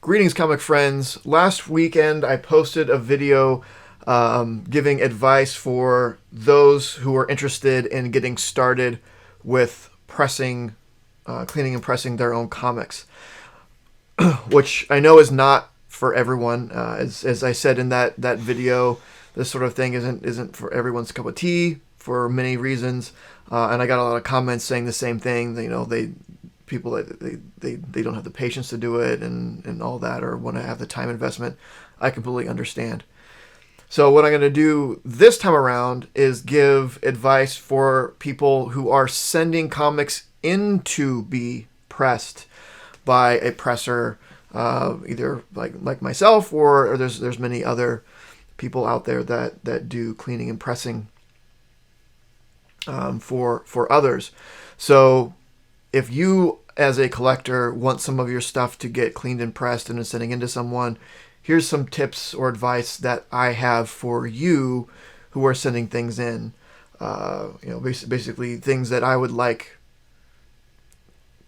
Greetings, comic friends. Last weekend, I posted a video giving advice for those who are interested in getting started with cleaning and pressing their own comics, which I know is not for everyone. As I said in that video, this sort of thing isn't for everyone's cup of tea for many reasons. And I got a lot of comments saying the same thing. People that they don't have the patience to do it and all that, or want to have the time investment. I completely understand. So what I'm going to do this time around is give advice for people who are sending comics in to be pressed by a presser, either like myself or there's many other people out there that do cleaning and pressing for others. So if you, as a collector, want some of your stuff to get cleaned and pressed and sending into someone, here's some tips or advice that I have for you who are sending things in. Basically things that I would like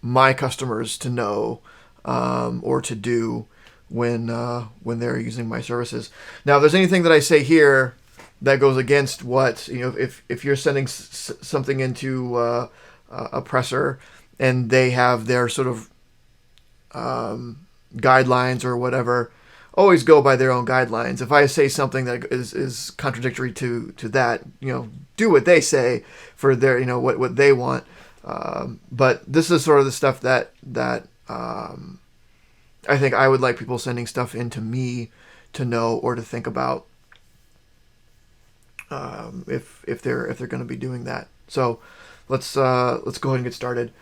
my customers to know or to do when they're using my services. Now, if there's anything that I say here that goes against what, if you're sending something into a presser and they have their sort of guidelines or whatever, always go by their own guidelines. If I say something that is contradictory to that, do what they say for their, what they want. But this is sort of the stuff that I think I would like people sending stuff into me to know or to think about if they're going to be doing that. So let's go ahead and get started.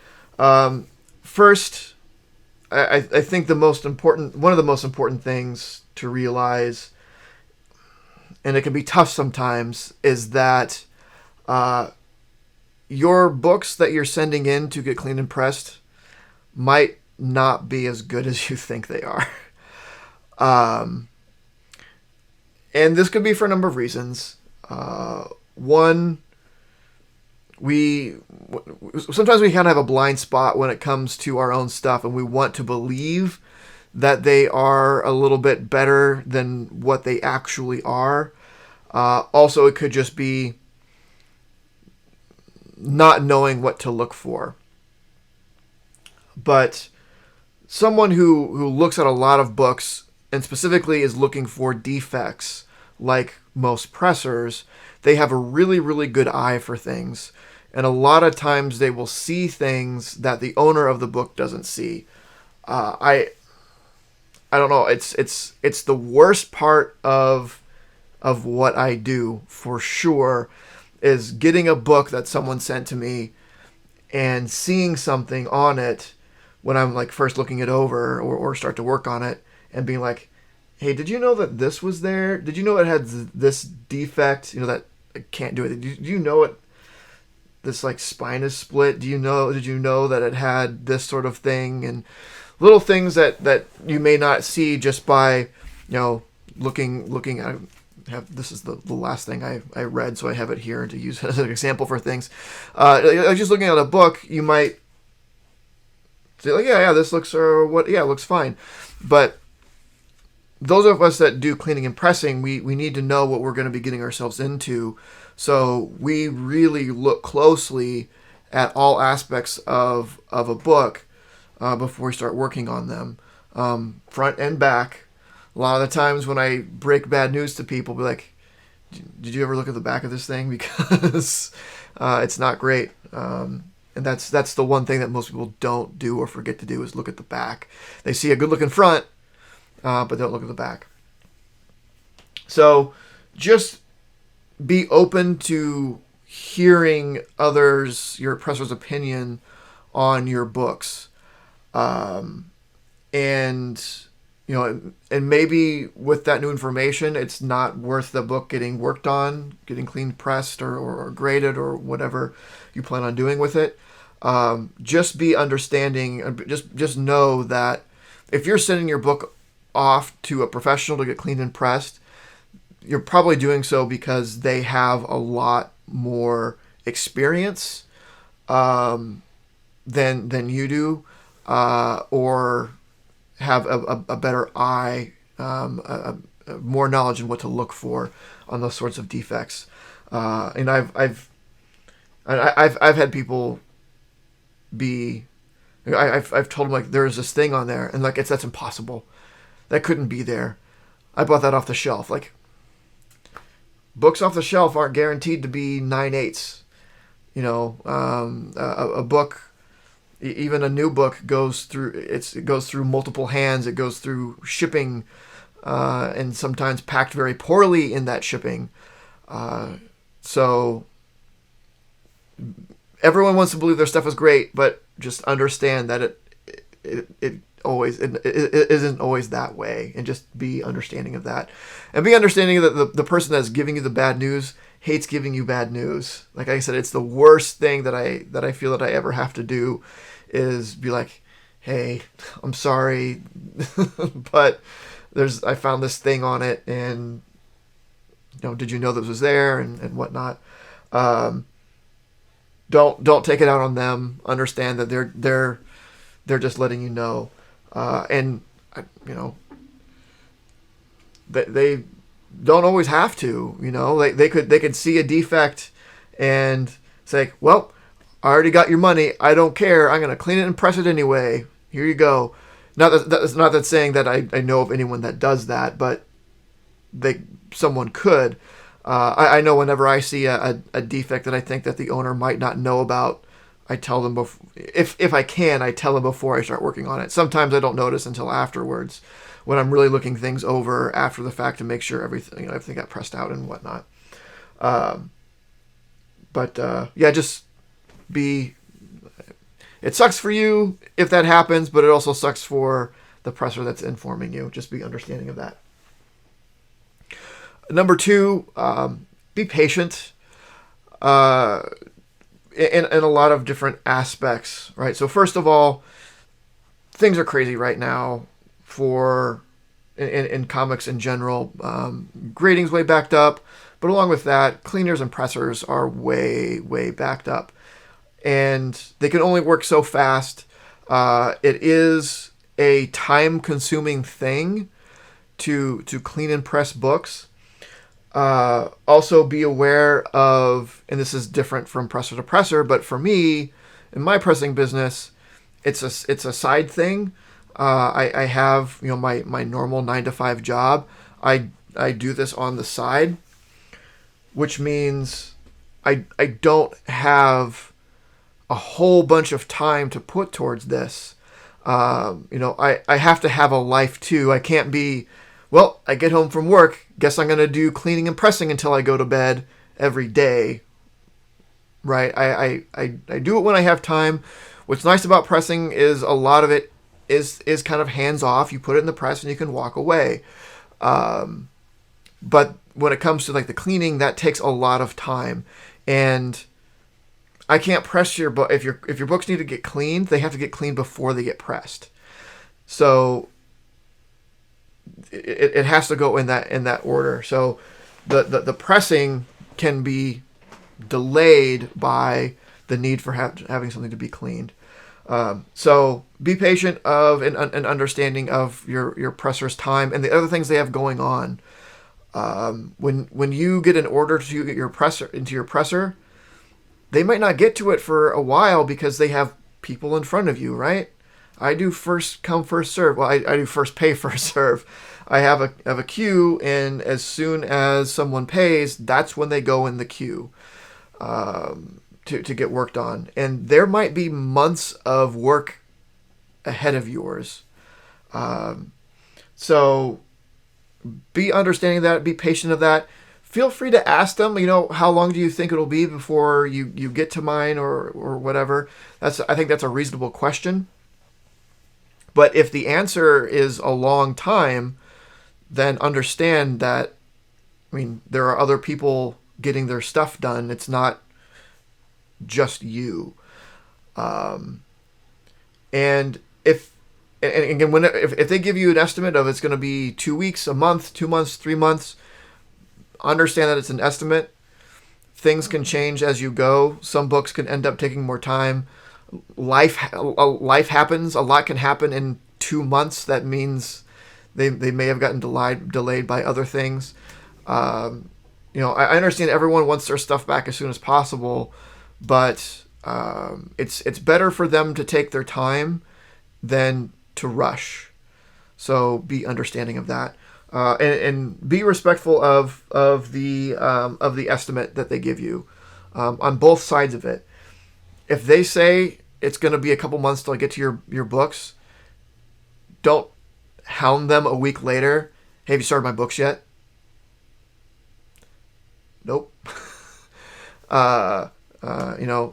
First, I think one of the most important things to realize, and it can be tough sometimes, is that your books that you're sending in to get cleaned and pressed might not be as good as you think they are. And this could be for a number of reasons. One, sometimes we kind of have a blind spot when it comes to our own stuff, and we want to believe that they are a little bit better than what they actually are. Also, it could just be not knowing what to look for. But someone who looks at a lot of books and specifically is looking for defects, like most pressers, they have a really, really good eye for things. And a lot of times they will see things that the owner of the book doesn't see. I don't know. It's the worst part of what I do, for sure, is getting a book that someone sent to me and seeing something on it when I'm like first looking it over or start to work on it and being like, hey, did you know that this was there? Did you know it had this defect? That I can't do it. Did you know it? This like spine is split. Did you know that it had this sort of thing? And little things that you may not see just by, looking at. This is the last thing I read, so I have it here to use as an example for things. Just looking at a book, you might say like, yeah, this looks it looks fine. But those of us that do cleaning and pressing, we need to know what we're going to be getting ourselves into. So we really look closely at all aspects of a book before we start working on them, front and back. A lot of the times when I break bad news to people, be like, did you ever look at the back of this thing? Because it's not great. And that's the one thing that most people don't do or forget to do, is look at the back. They see a good looking front, but don't look at the back. So just be open to hearing your presser's opinion on your books. And maybe with that new information, it's not worth the book getting worked on, getting clean pressed or graded or whatever you plan on doing with it. Just be understanding, just know that if you're sending your book off to a professional to get cleaned and pressed, you're probably doing so because they have a lot more experience than you do, or have a better eye, more knowledge in what to look for on those sorts of defects. And I've had people be, I've told them, like, there's this thing on there, and like, that's impossible. That couldn't be there. I bought that off the shelf. Like, books off the shelf aren't guaranteed to be 9/8. You know, a book, even a new book, goes through multiple hands. It goes through shipping, and sometimes packed very poorly in that shipping. So everyone wants to believe their stuff is great, but just understand that it isn't always that way, and just be understanding of that, and be understanding that the person that's giving you the bad news hates giving you bad news. Like I said, it's the worst thing that I feel that I ever have to do, is be like, hey, I'm sorry, but I found this thing on it, and did you know this was there, and whatnot. Don't take it out on them. Understand that they're just letting you know, and they don't always have to. They could see a defect and say, well, I already got your money. I don't care. I'm gonna clean it and press it anyway. Here you go. That's not saying that I know of anyone that does that, but someone could. I know whenever I see a defect that I think that the owner might not know about, I tell them if I can, I tell them before I start working on it. Sometimes I don't notice until afterwards, when I'm really looking things over after the fact to make sure everything got pressed out and whatnot. Just be. It sucks for you if that happens, but it also sucks for the presser that's informing you. Just be understanding of that. Number 2, be patient in a lot of different aspects, right? So first of all, things are crazy right now in comics in general. Grading's way backed up, but along with that, cleaners and pressers are way, way backed up. And they can only work so fast. It is a time-consuming thing to clean and press books. Also be aware of, and this is different from presser to presser, but for me, in my pressing business, it's a side thing. I have, my normal 9-to-5 job. I do this on the side, which means I don't have a whole bunch of time to put towards this. I have to have a life too. I can't be, well, I get home from work, guess I'm going to do cleaning and pressing until I go to bed every day, right? I do it when I have time. What's nice about pressing is a lot of it is kind of hands off. You put it in the press and you can walk away. But when it comes to like the cleaning, that takes a lot of time, and I can't press your book. If your books need to get cleaned, they have to get cleaned before they get pressed. So it has to go in that order. So the pressing can be delayed by the need for having something to be cleaned. So be patient of an understanding of your presser's time and the other things they have going on. When you get an order to get your presser into your presser, they might not get to it for a while because they have people in front of you, right? I do first come, first serve. Well, I do first pay, first serve. I have a queue, and as soon as someone pays, that's when they go in the queue to get worked on. And there might be months of work ahead of yours. So be understanding of that, be patient of that. Feel free to ask them, how long do you think it'll be before you get to mine or whatever. I think that's a reasonable question. But if the answer is a long time, then understand that, there are other people getting their stuff done. It's not just you. And if they give you an estimate of it's going to be 2 weeks, a month, 2 months, 3 months, understand that it's an estimate. Things can change as you go. Some books can end up taking more time. Life happens. A lot can happen in 2 months, that means they may have gotten delayed by other things. I understand everyone wants their stuff back as soon as possible, but it's better for them to take their time than to rush. So be understanding of that, and be respectful of the estimate that they give you, on both sides of it. If they say it's going to be a couple months till I get to your books, don't hound them a week later. Hey, have you started my books yet? Nope. I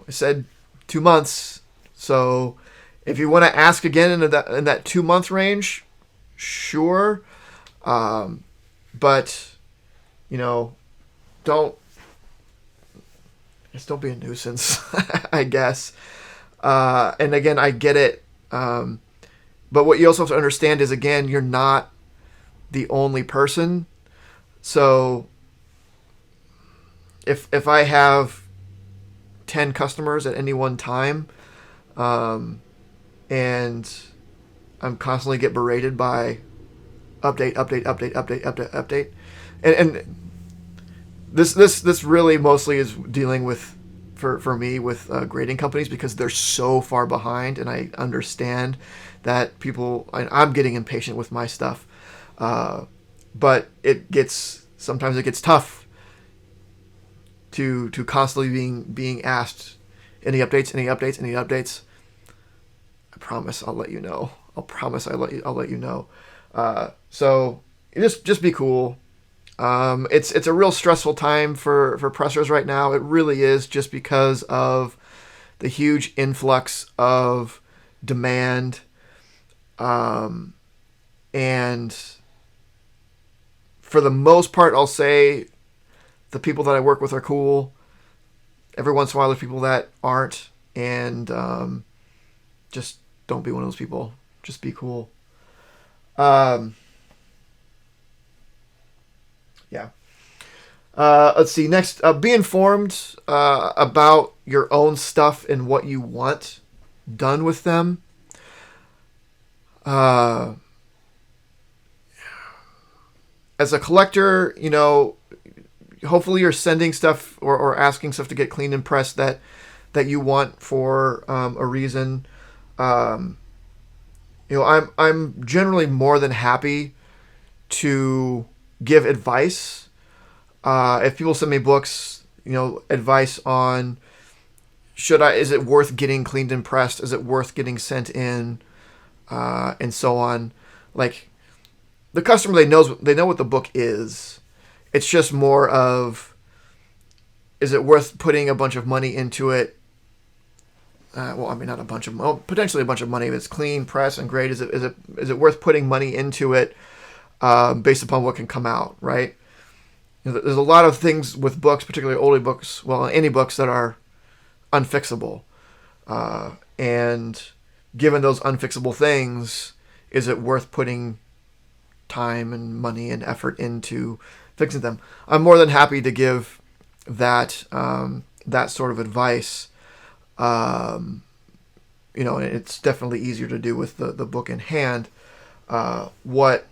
said 2 months. So if you want to ask again in that 2 month range, sure. But don't be a nuisance, I guess. And again, I get it. But what you also have to understand is, again, you're not the only person. So if I have 10 customers at any one time, and I'm constantly get berated by update, and this really mostly is dealing with, for me, with grading companies, because they're so far behind, and I understand that I'm getting impatient with my stuff, but sometimes it gets tough to constantly being asked, any updates. I promise I'll let you know. I'll let you know. So just be cool. It's a real stressful time for pressers right now. It really is, just because of the huge influx of demand. And for the most part, I'll say the people that I work with are cool. Every once in a while, there's people that aren't, and just don't be one of those people. Just be cool. Yeah. Let's see. Next, be informed about your own stuff and what you want done with them. As a collector, hopefully you're sending stuff or asking stuff to get cleaned and pressed that you want for a reason. I'm generally more than happy to give advice. If people send me books, advice on is it worth getting cleaned and pressed? Is it worth getting sent in? And so on. Like, the customer, they know what the book is. It's just more of, is it worth putting a bunch of money into it? Potentially a bunch of money if it's clean, press, and grade. Is it worth putting money into it based upon what can come out, right? There's a lot of things with books, particularly older books, any books, that are unfixable. And given those unfixable things, is it worth putting time and money and effort into fixing them? I'm more than happy to give that sort of advice. It's definitely easier to do with the book in hand. What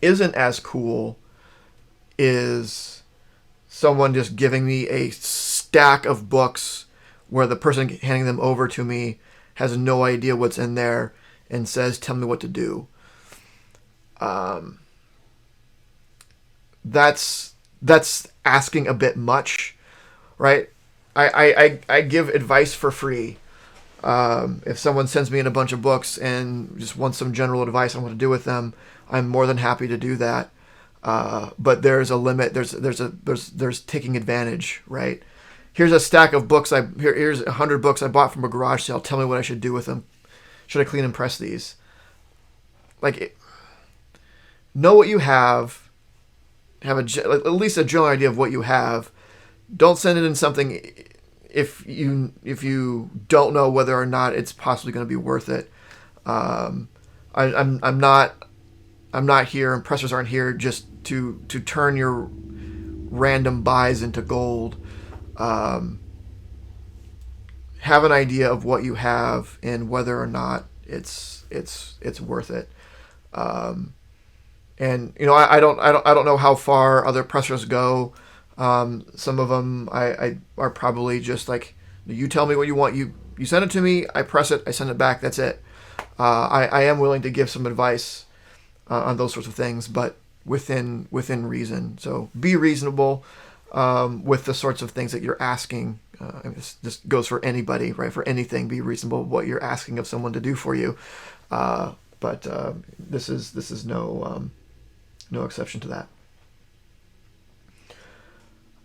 isn't as cool is someone just giving me a stack of books where the person handing them over to me has no idea what's in there and says, "Tell me what to do." That's asking a bit much, right? I give advice for free. If someone sends me in a bunch of books and just wants some general advice on what to do with them, I'm more than happy to do that. But there's a limit. There's taking advantage, right? Here's a stack of books. Here's 100 books I bought from a garage sale. Tell me what I should do with them. Should I clean and press these? Know what you have. Have at least a general idea of what you have. Don't send it in something if you don't know whether or not it's possibly going to be worth it. I'm not here, and pressers aren't here just to turn your random buys into gold. Have an idea of what you have and whether or not it's worth it. And I don't know how far other pressers go. Some of them I are probably just like, you tell me what you want, you send it to me, I press it, I send it back, that's it. I am willing to give some advice on those sorts of things, but within reason. So be reasonable with the sorts of things that you're asking. This goes for anybody, right? For anything, be reasonable what you're asking of someone to do for you. But this is no exception to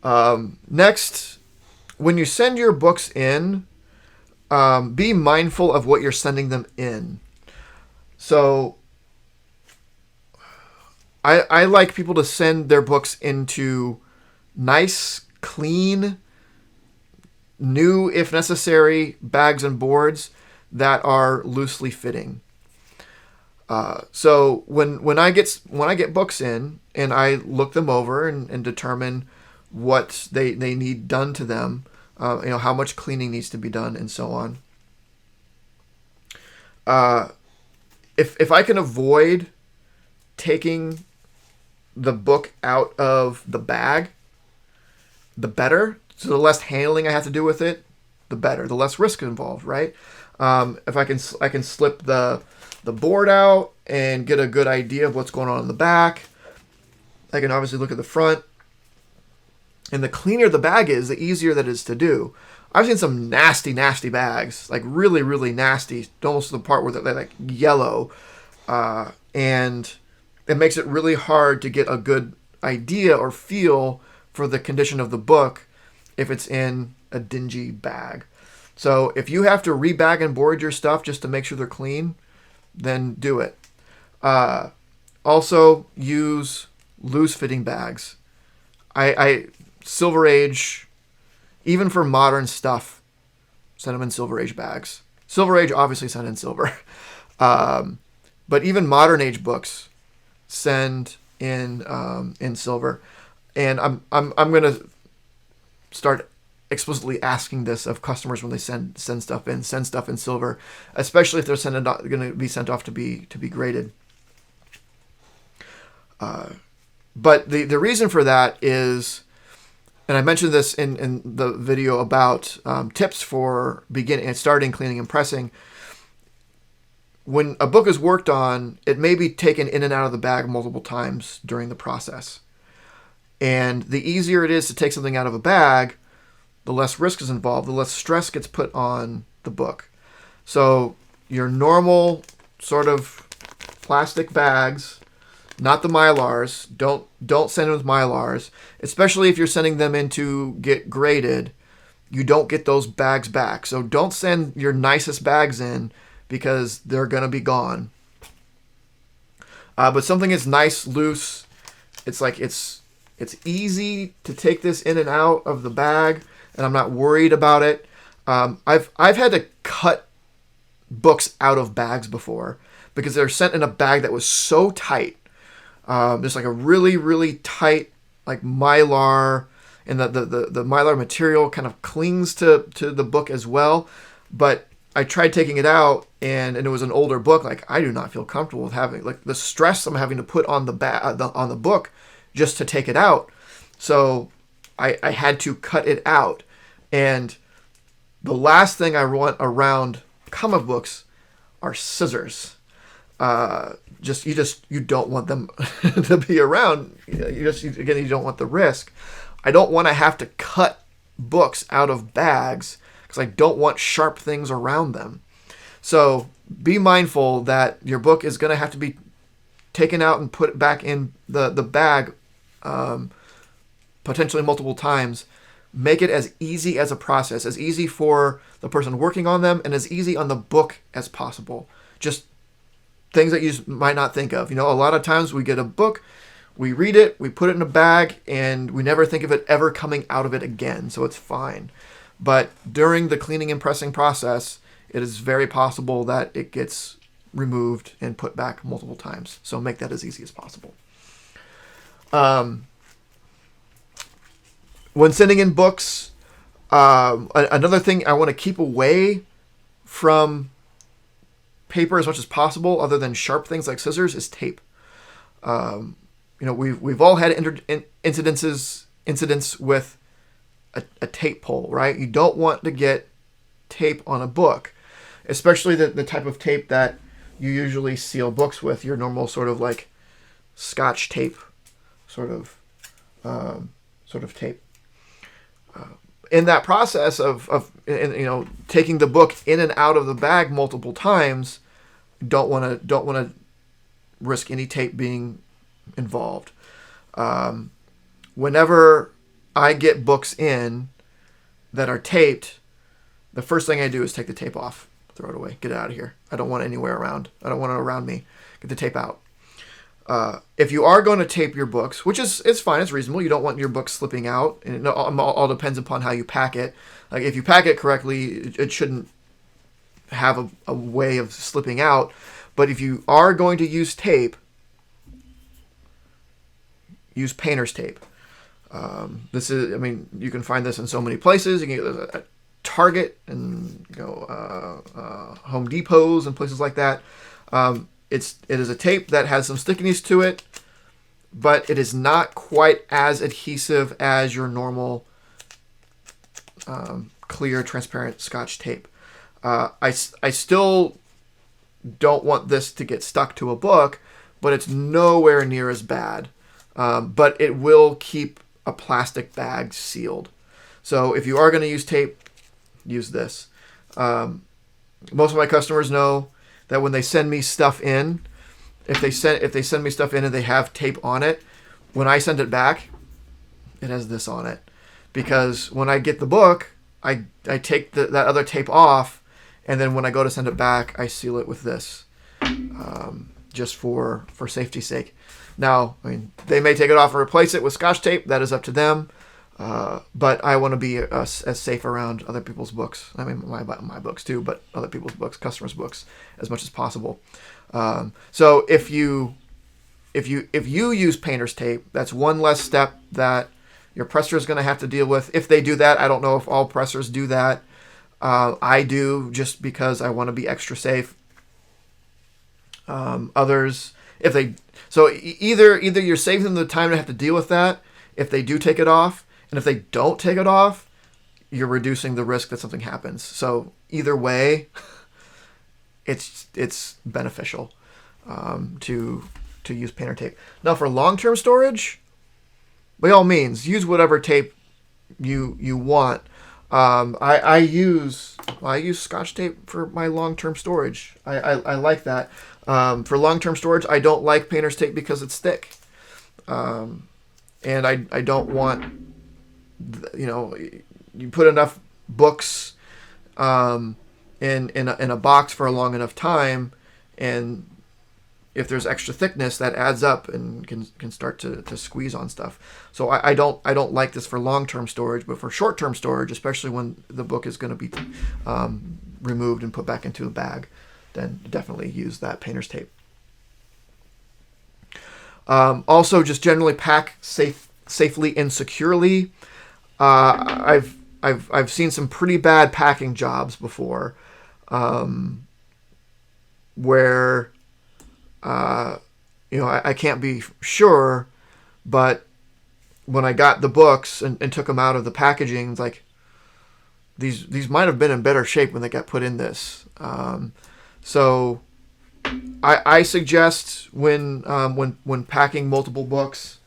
that. Next, when you send your books in, be mindful of what you're sending them in. So I like people to send their books into nice, clean, new, if necessary, bags and boards that are loosely fitting. So when I get books in and I look them over and determine what they need done to them, how much cleaning needs to be done and so on. If I can avoid taking the book out of the bag, the better. So the less handling I have to do with it, the better. The less risk involved, right? If I can slip the board out and get a good idea of what's going on in the back. I can obviously look at the front. And the cleaner the bag is, the easier that is to do. I've seen some nasty bags, like really, really nasty, almost to the part where they're like yellow. And it makes it really hard to get a good idea or feel for the condition of the book if it's in a dingy bag. So if you have to rebag and board your stuff just to make sure they're clean, then do it. Also use loose fitting bags. I Silver Age, even for modern stuff, send them in Silver Age bags. Silver Age obviously send in silver. But even modern age books send in silver. And I'm gonna start explicitly asking this of customers when they send stuff in silver, especially if they're going to be sent off to be graded. But the reason for that is, and I mentioned this in the video about tips for beginning and starting cleaning and pressing. When a book is worked on, it may be taken in and out of the bag multiple times during the process. And the easier it is to take something out of a bag, the less risk is involved, the less stress gets put on the book. So your normal sort of plastic bags, not the Mylars, don't send them with Mylars, especially if you're sending them in to get graded. You don't get those bags back. So don't send your nicest bags in because they're going to be gone. But something that's nice, loose, it's like it's easy to take this in and out of the bag, and I'm not worried about it. I've had to cut books out of bags before because they're sent in a bag that was so tight. There's like a really, really tight like Mylar, and the Mylar material kind of clings to the book as well. But I tried taking it out, and it was an older book. Like, I do not feel comfortable with having like the stress I'm having to put on on the book just to take it out. So I had to cut it out. And the last thing I want around comic books are scissors. You don't want them to be around. You don't want the risk. I don't want to have to cut books out of bags because I don't want sharp things around them. So be mindful that your book is going to have to be taken out and put back in the bag potentially multiple times. Make it as easy as a process, as easy for the person working on them and as easy on the book as possible. Just things that you might not think of. A lot of times we get a book, we read it, we put it in a bag, and we never think of it ever coming out of it again, so it's fine. But during the cleaning and pressing process, it is very possible that it gets removed and put back multiple times. So make that as easy as possible. When sending in books, another thing I want to keep away from paper as much as possible, other than sharp things like scissors, is tape. We've all had incidents with a tape pull, right? You don't want to get tape on a book, especially the type of tape that you usually seal books with, your normal sort of like Scotch tape sort of tape. In that process of taking the book in and out of the bag multiple times, don't want to risk any tape being involved. Whenever I get books in that are taped, the first thing I do is take the tape off, throw it away, get it out of here. I don't want it anywhere around. I don't want it around me. Get the tape out. If you are going to tape your books, which it's fine, it's reasonable. You don't want your books slipping out, and it all depends upon how you pack it. Like if you pack it correctly, it shouldn't have a way of slipping out. But if you are going to use tape, use painter's tape. You can find this in so many places. You can get this at Target and Home Depots and places like that. It is a tape that has some stickiness to it, but it is not quite as adhesive as your normal clear, transparent Scotch tape. I still don't want this to get stuck to a book, but it's nowhere near as bad. But it will keep a plastic bag sealed. So if you are going to use tape, use this. Most of my customers know that when they send me stuff in, if they send me stuff in and they have tape on it, when I send it back, it has this on it. Because when I get the book, I take that other tape off, and then when I go to send it back, I seal it with this, just for safety's sake. Now, they may take it off and replace it with Scotch tape. That is up to them. But I want to be as safe around other people's books. I mean, my books too, but other people's books, customers' books, as much as possible. So if you use painter's tape, that's one less step that your presser is going to have to deal with. If they do that, I don't know if all pressers do that. I do, just because I want to be extra safe. Others, either you're saving them the time to have to deal with that if they do take it off, and if they don't take it off, you're reducing the risk that something happens. So either way, it's beneficial to use painter tape. Now for long-term storage, by all means, use whatever tape you want. I use Scotch tape for my long-term storage. I like that. For long-term storage, I don't like painter's tape because it's thick. And I don't want, you put enough books in a box for a long enough time, and if there's extra thickness, that adds up and can start to squeeze on stuff. So I don't like this for long-term storage, but for short-term storage, especially when the book is going to be removed and put back into a bag, then definitely use that painter's tape. Also, just generally pack safely and securely. I've seen some pretty bad packing jobs before, where I can't be sure, but when I got the books and took them out of the packaging, it's like these might have been in better shape when they got put in this. So I suggest when packing multiple books.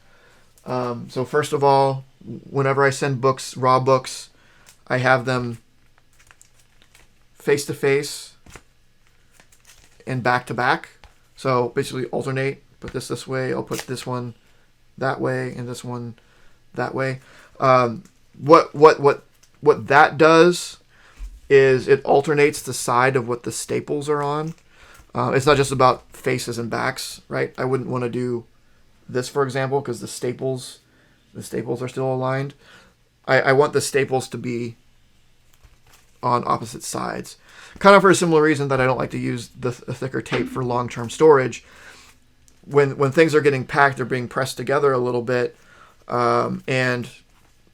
So first of all, whenever I send books, raw books, I have them face to face and back to back. So basically alternate. Put this way. I'll put this one that way and this one that way. What that does is it alternates the side of what the staples are on. It's not just about faces and backs, right? I wouldn't want to do this, for example, because the staples are still aligned. I want the staples to be on opposite sides. Kind of for a similar reason that I don't like to use the thicker tape for long-term storage. When things are getting packed, they're being pressed together a little bit, and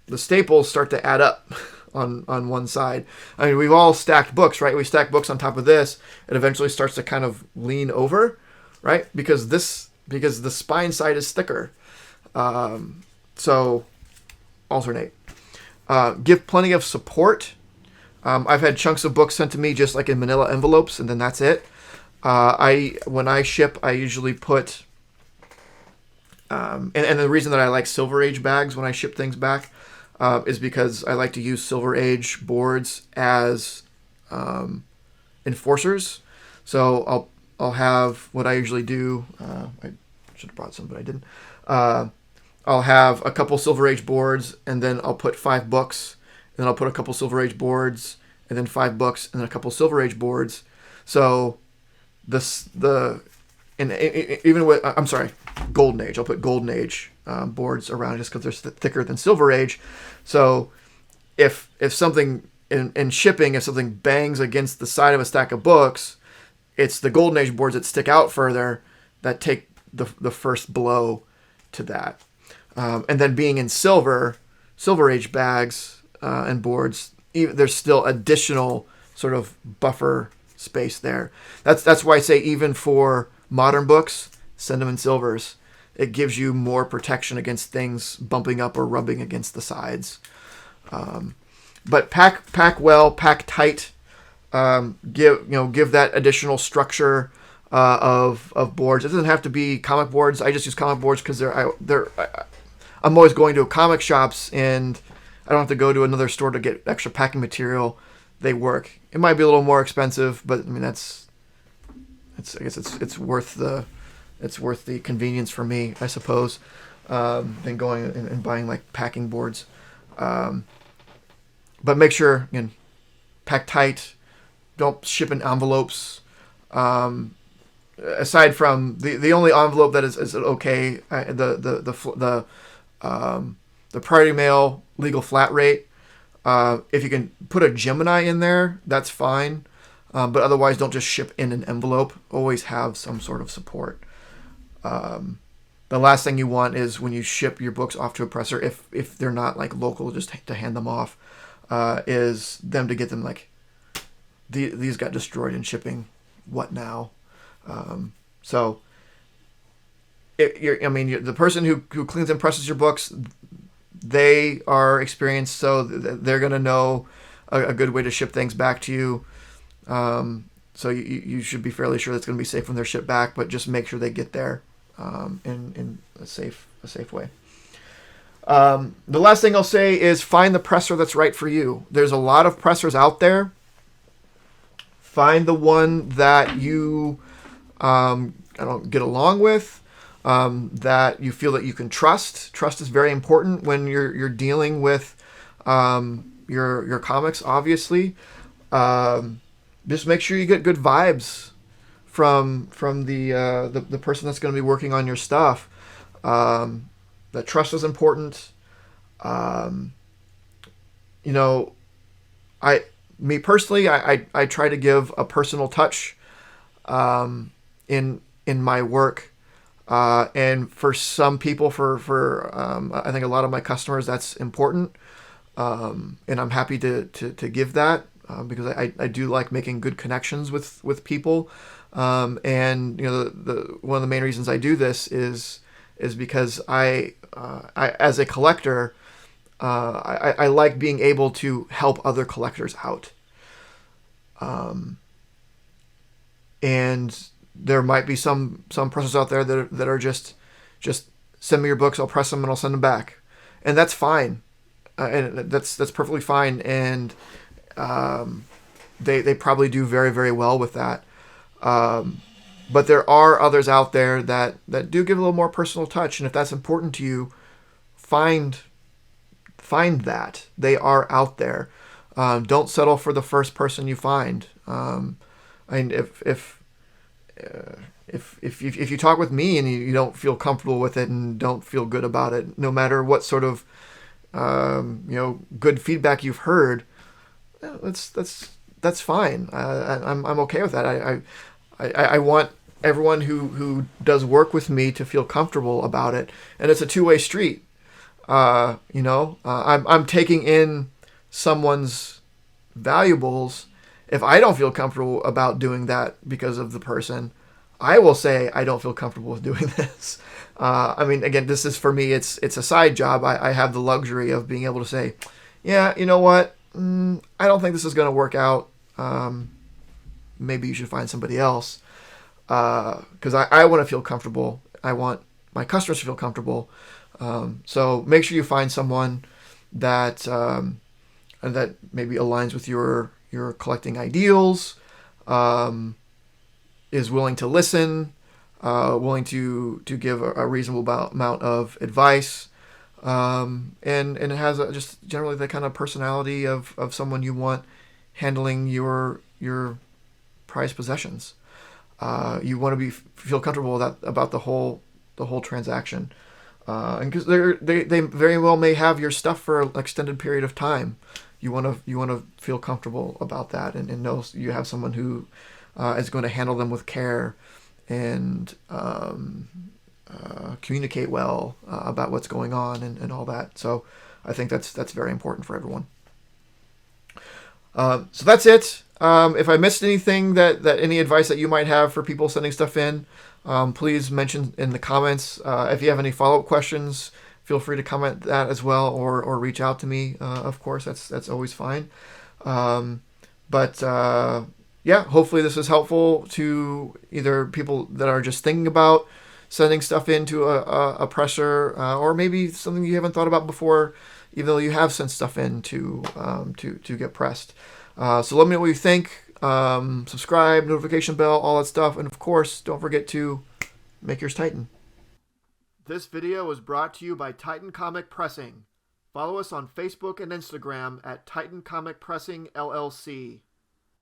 the staples start to add up on one side. I mean, we've all stacked books, right? We stack books on top of this. It eventually starts to kind of lean over, right? Because the spine side is thicker. So alternate. Give plenty of support. I've had chunks of books sent to me just like in manila envelopes, and then that's it. When I ship, I usually put, and the reason that I like Silver Age bags when I ship things back is because I like to use Silver Age boards as enforcers. So I'll have what I usually do. I should have brought some, but I didn't. I'll have a couple Silver Age boards, and then I'll put 5 books, and then I'll put a couple Silver Age boards, and then 5 books, and then a couple Silver Age boards. So even with Golden Age. I'll put Golden Age boards around just because they're thicker than Silver Age. So if something in shipping, if something bangs against the side of a stack of books, it's the Golden Age boards that stick out further that take the first blow to that. And then being in Silver Age bags and boards, there's still additional sort of buffer space there. That's why I say even for modern books, send them in silvers. It gives you more protection against things bumping up or rubbing against the sides. But pack well, pack tight. Give that additional structure of boards. It doesn't have to be comic boards. I just use comic boards because I'm always going to comic shops, and I don't have to go to another store to get extra packing material. They work. It might be a little more expensive, but I mean I guess it's worth the convenience for me, I suppose, than going and buying like packing boards. But make sure, again, pack tight. Don't ship in envelopes. Aside from the only envelope that is okay, the priority mail legal flat rate. If you can put a Gemini in there, that's fine. But otherwise, don't just ship in an envelope. Always have some sort of support. The last thing you want is when you ship your books off to a presser, if they're not like local, just to hand them off, is them to get them like, these got destroyed in shipping. What now? So, the person who cleans and presses your books, they are experienced, so they're going to know a good way to ship things back to you. So you should be fairly sure that's going to be safe when they're shipped back, but just make sure they get there in a safe way. The last thing I'll say is find the presser that's right for you. There's a lot of pressers out there. Find the one that you get along with, that you feel that you can trust. Trust is very important when you're dealing with your comics, obviously. Just make sure you get good vibes from the person that's going to be working on your stuff. That trust is important. Me personally, I try to give a personal touch in my work, and for some people, for I think a lot of my customers, that's important, and I'm happy to give that. Because I do like making good connections with people, and the one of the main reasons I do this is because I as a collector, I like being able to help other collectors out, and there might be some pressers out there that are just send me your books, I'll press them and I'll send them back, and that's fine, and that's perfectly fine, and they probably do very, very well with that. But there are others out there that do give a little more personal touch, and if that's important to you, find that. They are out there. Don't settle for the first person you find. If you talk with me and you don't feel comfortable with it and don't feel good about it, no matter what sort of good feedback you've heard, that's fine. I'm okay with that. I want everyone who does work with me to feel comfortable about it, and it's a two-way street. I'm taking in someone's valuables, if I don't feel comfortable about doing that because of the person, I will say I don't feel comfortable with doing this. I mean, again, this is for me. It's a side job. I have the luxury of being able to say, yeah, you know what? I don't think this is going to work out. Maybe you should find somebody else. Because I want to feel comfortable. I want my customers to feel comfortable. So make sure you find someone that that maybe aligns with your collecting ideals, is willing to listen, willing to give a reasonable amount of advice, and it has just generally the kind of personality of someone you want handling your prized possessions. You want to feel comfortable about the whole transaction, and because they very well may have your stuff for an extended period of time. You want to feel comfortable about that, and know you have someone who is going to handle them with care and communicate well about what's going on and all that. So I think that's very important for everyone. So that's it. If I missed anything that any advice that you might have for people sending stuff in, please mention in the comments. If you have any follow-up questions, feel free to comment that as well, or reach out to me. Of course, that's always fine. Yeah, hopefully this is helpful to either people that are just thinking about sending stuff into a presser, or maybe something you haven't thought about before, even though you have sent stuff in to get pressed. So let me know what you think. Subscribe, notification bell, all that stuff. And of course, don't forget to make yours Titan. This video was brought to you by Titan Comic Pressing. Follow us on Facebook and Instagram at Titan Comic Pressing LLC.